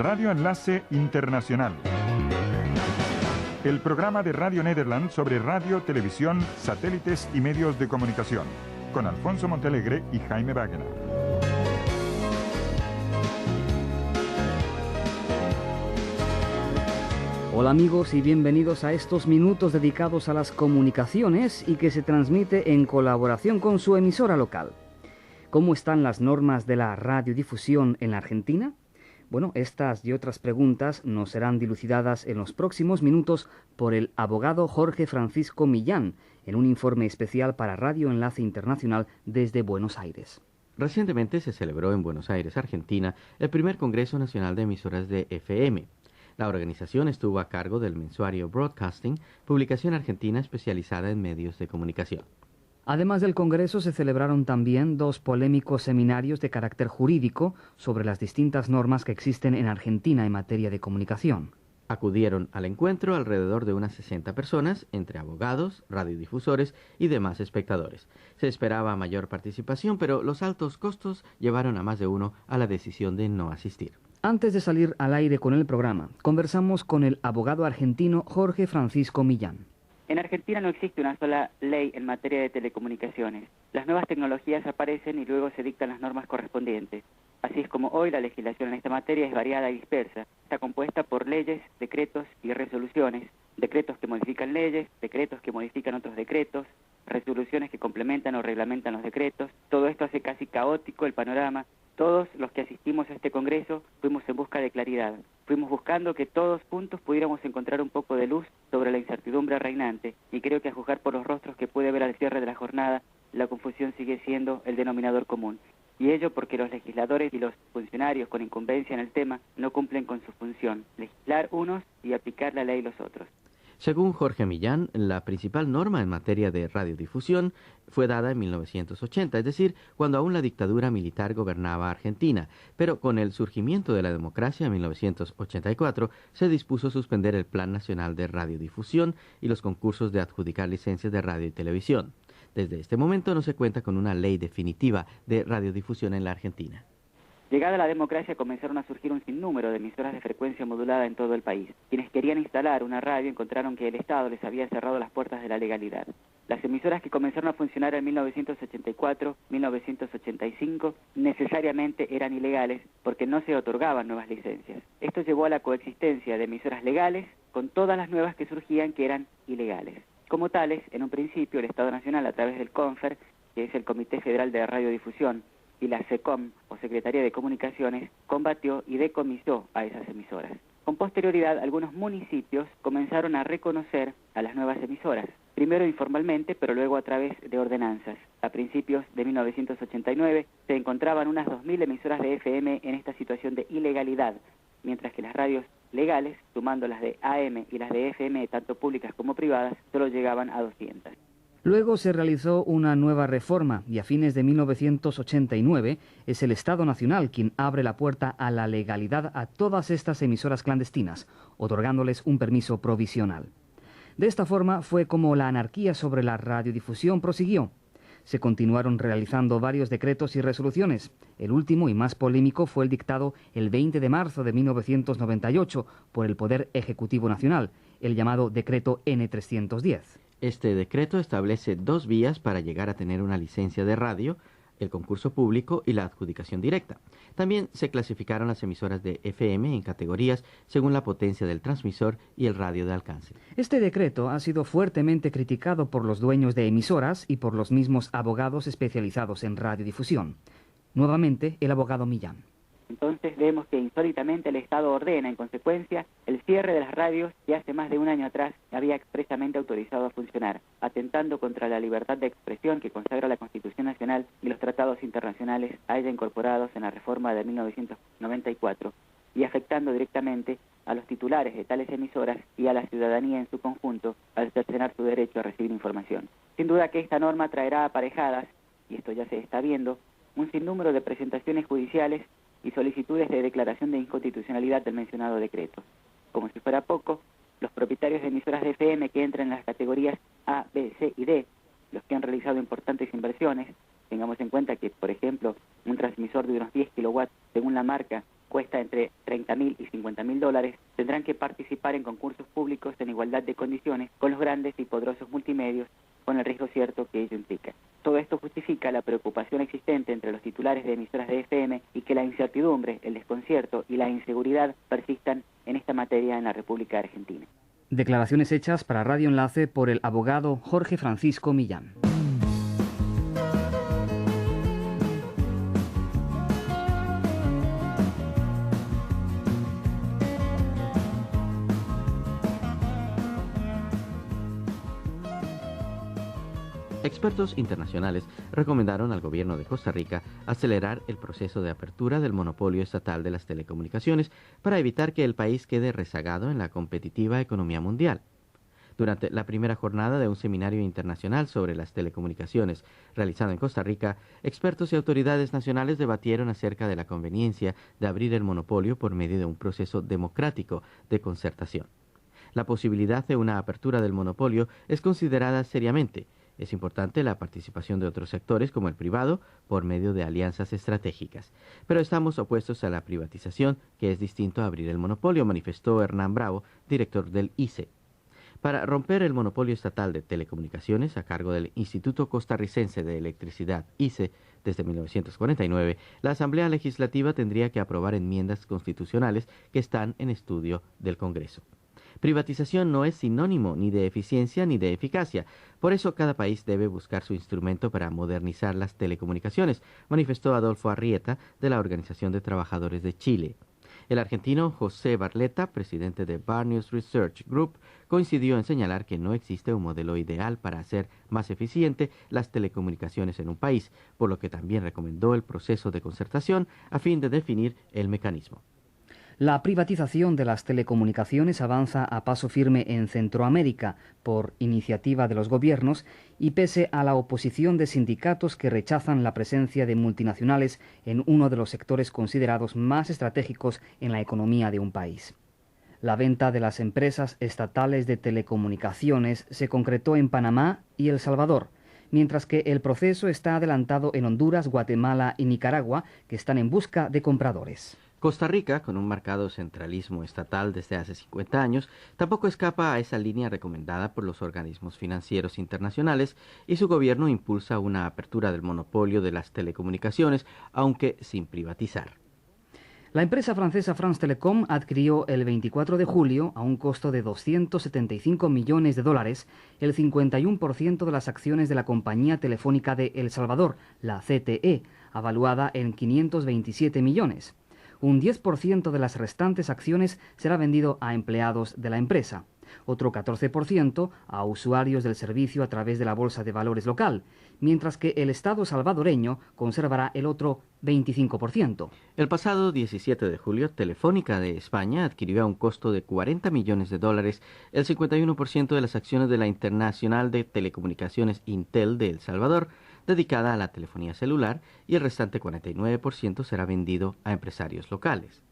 Radio Enlace Internacional. El programa de Radio Nederland sobre radio, televisión, satélites y medios de comunicación. Con Alfonso Montealegre y Jaime Wagner. Hola amigos y bienvenidos a estos minutos dedicados a las comunicaciones y que se transmite en colaboración con su emisora local. ¿Cómo están las normas de la radiodifusión en la Argentina? Bueno, estas y otras preguntas nos serán dilucidadas en los próximos minutos por el abogado Jorge Francisco Millán, en un informe especial para Radio Enlace Internacional desde Buenos Aires. Recientemente se celebró en Buenos Aires, Argentina, el primer Congreso Nacional de Emisoras de FM. La organización estuvo a cargo del mensuario Broadcasting, publicación argentina especializada en medios de comunicación. Además del Congreso, se celebraron también dos polémicos seminarios de carácter jurídico sobre las distintas normas que existen en Argentina en materia de comunicación. Acudieron al encuentro alrededor de unas 60 personas, entre abogados, radiodifusores y demás espectadores. Se esperaba mayor participación, pero los altos costos llevaron a más de uno a la decisión de no asistir. Antes de salir al aire con el programa, conversamos con el abogado argentino Jorge Francisco Millán. En Argentina no existe una sola ley en materia de telecomunicaciones. Las nuevas tecnologías aparecen y luego se dictan las normas correspondientes. Así es como hoy la legislación en esta materia es variada y dispersa. Está compuesta por leyes, decretos y resoluciones. Decretos que modifican leyes, decretos que modifican otros decretos, resoluciones que complementan o reglamentan los decretos. Todo esto hace casi caótico el panorama. Todos los que asistimos a este congreso fuimos en busca de claridad. Fuimos buscando que todos juntos pudiéramos encontrar un poco de luz sobre la incertidumbre reinante, y creo que a juzgar por los rostros que pude ver al cierre de la jornada, la confusión sigue siendo el denominador común. Y ello porque los legisladores y los funcionarios con incumbencia en el tema no cumplen con su función, legislar unos y aplicar la ley los otros. Según Jorge Millán, la principal norma en materia de radiodifusión fue dada en 1980, es decir, cuando aún la dictadura militar gobernaba Argentina, pero con el surgimiento de la democracia en 1984 se dispuso suspender el Plan Nacional de Radiodifusión y los concursos de adjudicar licencias de radio y televisión. Desde este momento no se cuenta con una ley definitiva de radiodifusión en la Argentina. Llegada la democracia comenzaron a surgir un sinnúmero de emisoras de frecuencia modulada en todo el país. Quienes querían instalar una radio encontraron que el Estado les había cerrado las puertas de la legalidad. Las emisoras que comenzaron a funcionar en 1984, 1985, necesariamente eran ilegales porque no se otorgaban nuevas licencias. Esto llevó a la coexistencia de emisoras legales con todas las nuevas que surgían que eran ilegales. Como tales, en un principio el Estado Nacional, a través del CONFER, que es el Comité Federal de Radiodifusión, y la SECOM, o Secretaría de Comunicaciones, combatió y decomisó a esas emisoras. Con posterioridad, algunos municipios comenzaron a reconocer a las nuevas emisoras, primero informalmente, pero luego a través de ordenanzas. A principios de 1989 se encontraban unas 2.000 emisoras de FM en esta situación de ilegalidad, mientras que las radios legales, sumando las de AM y las de FM, tanto públicas como privadas, solo llegaban a 200. Luego se realizó una nueva reforma y a fines de 1989 es el Estado Nacional quien abre la puerta a la legalidad a todas estas emisoras clandestinas, otorgándoles un permiso provisional. De esta forma fue como la anarquía sobre la radiodifusión prosiguió. Se continuaron realizando varios decretos y resoluciones. El último y más polémico fue el dictado el 20 de marzo de 1998 por el Poder Ejecutivo Nacional, el llamado Decreto N310. Este decreto establece dos vías para llegar a tener una licencia de radio, el concurso público y la adjudicación directa. También se clasificaron las emisoras de FM en categorías según la potencia del transmisor y el radio de alcance. Este decreto ha sido fuertemente criticado por los dueños de emisoras y por los mismos abogados especializados en radiodifusión. Nuevamente, el abogado Millán. Entonces vemos que insólitamente el Estado ordena, en consecuencia, el cierre de las radios que hace más de un año atrás había expresamente autorizado a funcionar, atentando contra la libertad de expresión que consagra la Constitución Nacional y los tratados internacionales a ella incorporados en la reforma de 1994, y afectando directamente a los titulares de tales emisoras y a la ciudadanía en su conjunto al cercenar su derecho a recibir información. Sin duda que esta norma traerá aparejadas, y esto ya se está viendo, un sinnúmero de presentaciones judiciales y solicitudes de declaración de inconstitucionalidad del mencionado decreto. Como si fuera poco, los propietarios de emisoras de FM que entran en las categorías A, B, C y D, los que han realizado importantes inversiones, tengamos en cuenta que, por ejemplo, un transmisor de unos 10 kilowatts, según la marca, cuesta entre $30.000 y $50.000, tendrán que participar en concursos públicos en igualdad de condiciones con los grandes y poderosos multimedios, con el riesgo cierto que ello implica. Todo esto justifica la preocupación existente entre los titulares de emisoras de FM y que la incertidumbre, el desconcierto y la inseguridad persistan en esta materia en la República Argentina. Declaraciones hechas para Radio Enlace por el abogado Jorge Francisco Millán. Expertos internacionales recomendaron al gobierno de Costa Rica acelerar el proceso de apertura del monopolio estatal de las telecomunicaciones para evitar que el país quede rezagado en la competitiva economía mundial. Durante la primera jornada de un seminario internacional sobre las telecomunicaciones realizado en Costa Rica, expertos y autoridades nacionales debatieron acerca de la conveniencia de abrir el monopolio por medio de un proceso democrático de concertación. La posibilidad de una apertura del monopolio es considerada seriamente. Es importante la participación de otros sectores como el privado por medio de alianzas estratégicas. Pero estamos opuestos a la privatización, que es distinto a abrir el monopolio, manifestó Hernán Bravo, director del ICE. Para romper el monopolio estatal de telecomunicaciones a cargo del Instituto Costarricense de Electricidad, ICE, desde 1949, la Asamblea Legislativa tendría que aprobar enmiendas constitucionales que están en estudio del Congreso. Privatización no es sinónimo ni de eficiencia ni de eficacia. Por eso cada país debe buscar su instrumento para modernizar las telecomunicaciones, manifestó Adolfo Arrieta de la Organización de Trabajadores de Chile. El argentino José Barletta, presidente de Barnews Research Group, coincidió en señalar que no existe un modelo ideal para hacer más eficiente las telecomunicaciones en un país, por lo que también recomendó el proceso de concertación a fin de definir el mecanismo. La privatización de las telecomunicaciones avanza a paso firme en Centroamérica por iniciativa de los gobiernos y pese a la oposición de sindicatos que rechazan la presencia de multinacionales en uno de los sectores considerados más estratégicos en la economía de un país. La venta de las empresas estatales de telecomunicaciones se concretó en Panamá y El Salvador, mientras que el proceso está adelantado en Honduras, Guatemala y Nicaragua, que están en busca de compradores. Costa Rica, con un marcado centralismo estatal desde hace 50 años, tampoco escapa a esa línea recomendada por los organismos financieros internacionales y su gobierno impulsa una apertura del monopolio de las telecomunicaciones, aunque sin privatizar. La empresa francesa France Telecom adquirió el 24 de julio, a un costo de $275 millones, el 51% de las acciones de la compañía telefónica de El Salvador, la CTE, avaluada en 527 millones. Un 10% de las restantes acciones será vendido a empleados de la empresa, otro 14% a usuarios del servicio a través de la Bolsa de Valores local, mientras que el Estado salvadoreño conservará el otro 25%. El pasado 17 de julio, Telefónica de España adquirió a un costo de $40 millones el 51% de las acciones de la Internacional de Telecomunicaciones Intel de El Salvador, dedicada a la telefonía celular, y el restante 49% será vendido a empresarios locales.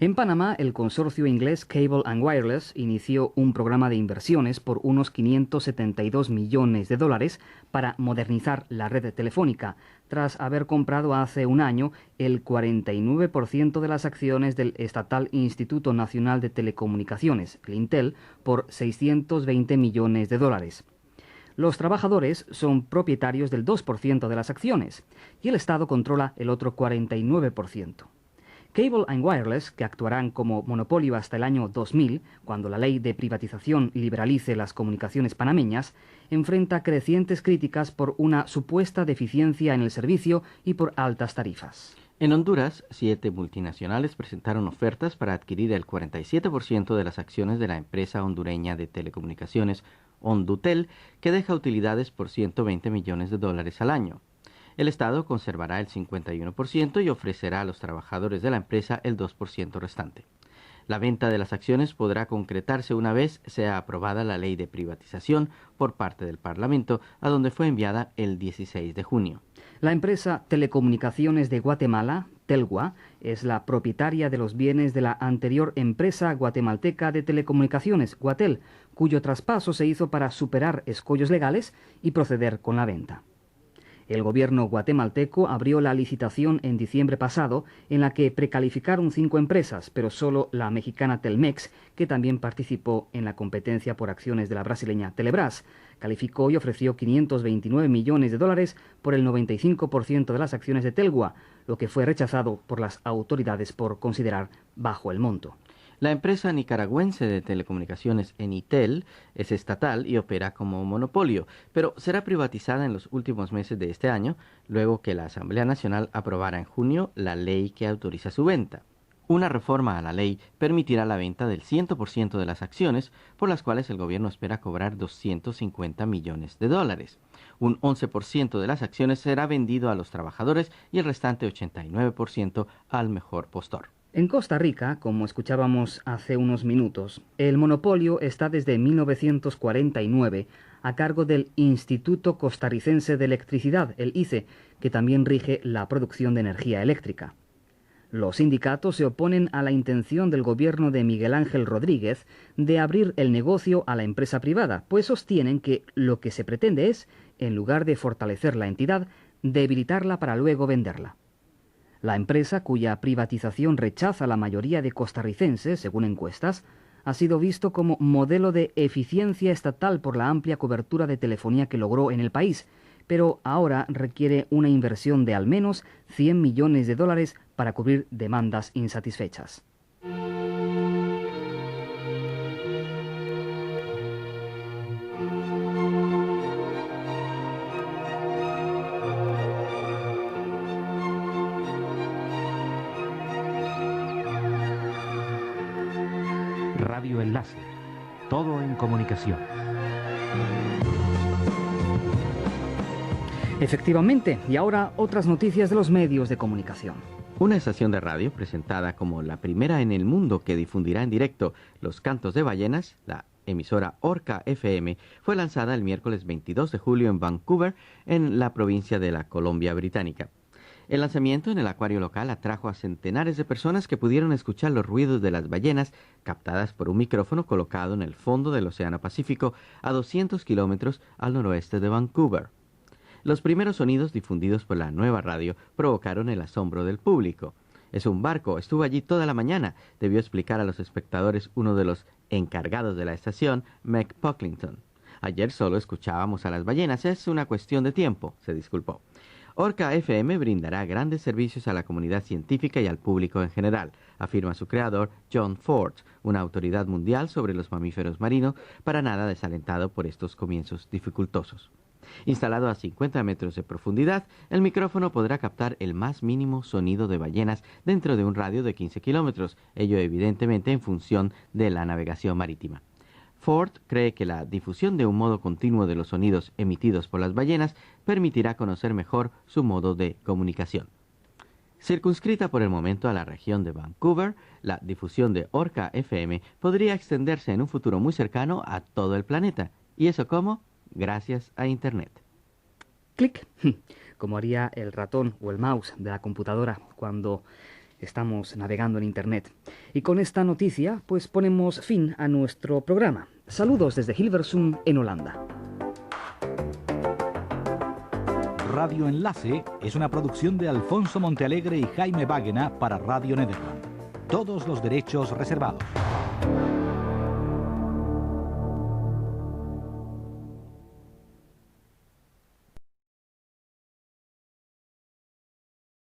En Panamá, el consorcio inglés Cable & Wireless inició un programa de inversiones por unos $572 millones para modernizar la red telefónica, tras haber comprado hace un año el 49% de las acciones del estatal Instituto Nacional de Telecomunicaciones, el Intel, por $620 millones. Los trabajadores son propietarios del 2% de las acciones y el Estado controla el otro 49%. Cable & Wireless, que actuarán como monopolio hasta el año 2000, cuando la ley de privatización liberalice las comunicaciones panameñas, enfrenta crecientes críticas por una supuesta deficiencia en el servicio y por altas tarifas. En Honduras, 7 multinacionales presentaron ofertas para adquirir el 47% de las acciones de la empresa hondureña de telecomunicaciones Hondutel, que deja utilidades por $120 millones al año. El Estado conservará el 51% y ofrecerá a los trabajadores de la empresa el 2% restante. La venta de las acciones podrá concretarse una vez sea aprobada la ley de privatización por parte del Parlamento, a donde fue enviada el 16 de junio. La empresa Telecomunicaciones de Guatemala, Telgua, es la propietaria de los bienes de la anterior empresa guatemalteca de telecomunicaciones, Guatel, cuyo traspaso se hizo para superar escollos legales y proceder con la venta. El gobierno guatemalteco abrió la licitación en diciembre pasado, en la que precalificaron 5 empresas, pero solo la mexicana Telmex, que también participó en la competencia por acciones de la brasileña Telebrás, calificó y ofreció $529 millones por el 95% de las acciones de Telgua, lo que fue rechazado por las autoridades por considerar bajo el monto. La empresa nicaragüense de telecomunicaciones Enitel es estatal y opera como monopolio, pero será privatizada en los últimos meses de este año, luego que la Asamblea Nacional aprobara en junio la ley que autoriza su venta. Una reforma a la ley permitirá la venta del 100% de las acciones, por las cuales el gobierno espera cobrar $250 millones. Un 11% de las acciones será vendido a los trabajadores y el restante 89% al mejor postor. En Costa Rica, como escuchábamos hace unos minutos, el monopolio está desde 1949 a cargo del Instituto Costarricense de Electricidad, el ICE, que también rige la producción de energía eléctrica. Los sindicatos se oponen a la intención del gobierno de Miguel Ángel Rodríguez de abrir el negocio a la empresa privada, pues sostienen que lo que se pretende es, en lugar de fortalecer la entidad, debilitarla para luego venderla. La empresa, cuya privatización rechaza la mayoría de costarricenses, según encuestas, ha sido visto como modelo de eficiencia estatal por la amplia cobertura de telefonía que logró en el país, pero ahora requiere una inversión de al menos $100 millones para cubrir demandas insatisfechas. Radio Enlace. Todo en comunicación. Efectivamente, y ahora otras noticias de los medios de comunicación. Una estación de radio presentada como la primera en el mundo que difundirá en directo los cantos de ballenas, la emisora Orca FM, fue lanzada el miércoles 22 de julio en Vancouver, en la provincia de la Columbia Británica. El lanzamiento en el acuario local atrajo a centenares de personas que pudieron escuchar los ruidos de las ballenas captadas por un micrófono colocado en el fondo del Océano Pacífico a 200 kilómetros al noroeste de Vancouver. Los primeros sonidos difundidos por la nueva radio provocaron el asombro del público. «Es un barco, estuvo allí toda la mañana», debió explicar a los espectadores uno de los encargados de la estación, Meg Pocklington. «Ayer solo escuchábamos a las ballenas, es una cuestión de tiempo», se disculpó. Orca FM brindará grandes servicios a la comunidad científica y al público en general, afirma su creador John Ford, una autoridad mundial sobre los mamíferos marinos, para nada desalentado por estos comienzos dificultosos. Instalado a 50 metros de profundidad, el micrófono podrá captar el más mínimo sonido de ballenas dentro de un radio de 15 kilómetros, ello evidentemente en función de la navegación marítima. Ford cree que la difusión de un modo continuo de los sonidos emitidos por las ballenas permitirá conocer mejor su modo de comunicación. Circunscrita por el momento a la región de Vancouver, la difusión de Orca FM podría extenderse en un futuro muy cercano a todo el planeta. ¿Y eso cómo? Gracias a Internet. Clic, como haría el ratón o el mouse de la computadora cuando estamos navegando en Internet. Y con esta noticia, pues ponemos fin a nuestro programa. Saludos desde Hilversum, en Holanda. Radio Enlace es una producción de Alfonso Montealegre y Jaime Báguena para Radio Nederland. Todos los derechos reservados.